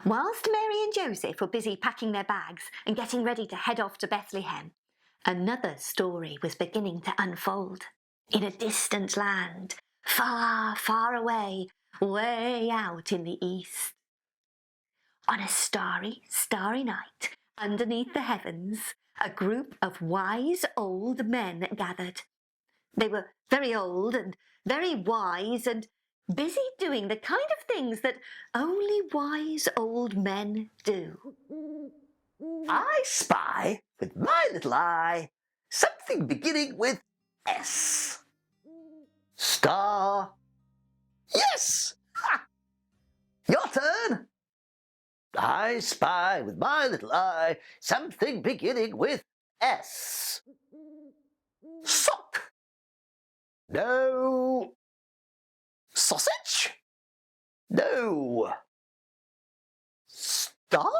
Whilst Mary and Joseph were busy packing their bags and getting ready to head off to Bethlehem, another story was beginning to unfold. In a distant land, far, far away, way out in the east. On a starry, starry night, underneath the heavens, a group of wise old men gathered. They were very old and very wise and busy doing the kind of things that only wise old men do. I spy, with my little eye, something beginning with S. Star. Yes! Ha! Your turn. I spy, with my little eye, something beginning with S. Sock. No. Sausage? No. Star?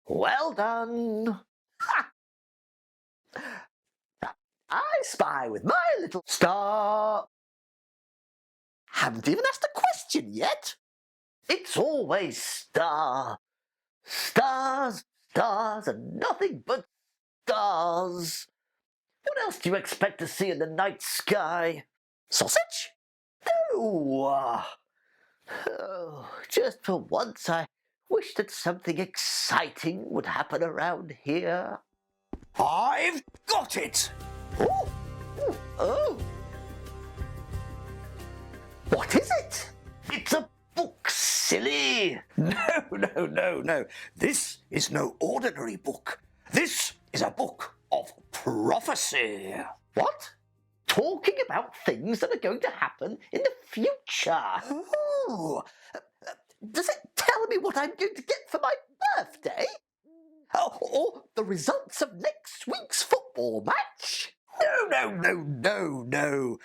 Well done. Ha! I spy with my little star. Haven't even asked a question yet. It's always star. Stars, stars, and nothing but stars. What else do you expect to see in the night sky? Sausage? No. Oh, just for once I wish that something exciting would happen around here. I've got it! Oh, oh. What is it? It's a book, silly. No. This is no ordinary book. This is a book of prophecy. What? Talking about things that are going to happen in the future. Oh, Does it tell me what I'm going to get for my birthday? Or the results of next week's football match? No.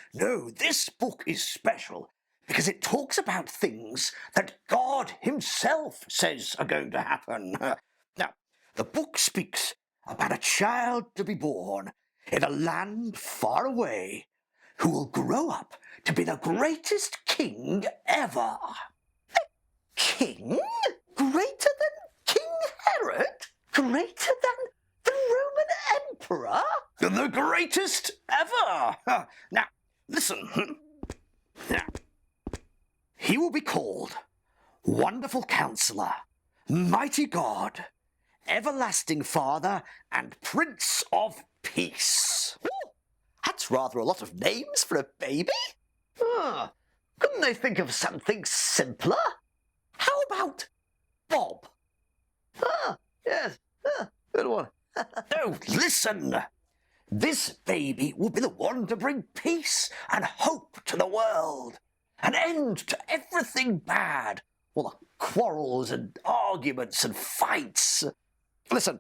This book is special because it talks about things that God himself says are going to happen. Now, the book speaks about a child to be born in a land far away who will grow up to be the greatest king ever. King? Greater than King Herod? Greater than the Roman Emperor? The greatest ever. Now, listen. He will be called Wonderful Counselor, Mighty God, Everlasting Father, and Prince of Peace. Ooh, that's rather a lot of names for a baby. Couldn't they think of something simpler? How about Bob? Yes, good one. No, listen. This baby will be the one to bring peace and hope to the world. An end to everything bad. All the quarrels and arguments and fights. Listen,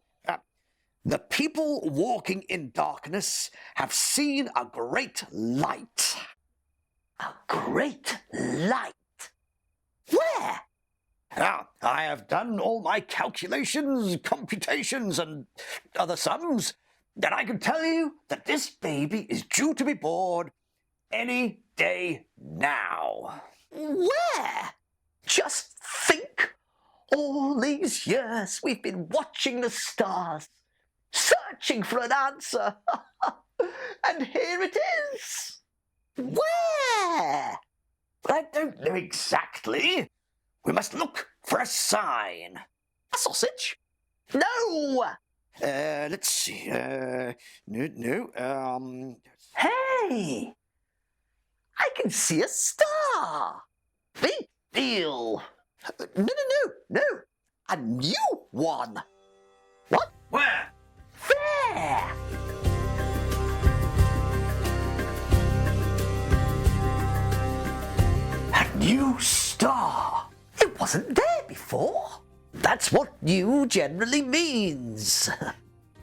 the people walking in darkness have seen a great light. A great light? Where? Now, I have done all my calculations, computations, and other sums, and I can tell you that this baby is due to be born any day now. Where? Just think. All these years we've been watching the stars, searching for an answer. And here it is. Where? But I don't know exactly. We must look for a sign. A sausage? No. Let's see. No. Hey! I can see a star. Big deal. No. A new one. What? Where? There. A new star. It wasn't there before. That's what new generally means.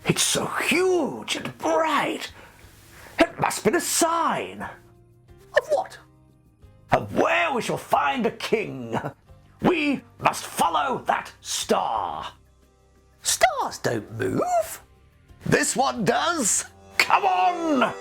It's so huge and bright. It must be a sign. Of what? Of where we shall find a king. We must follow that star. Stars don't move. This one does. Come on!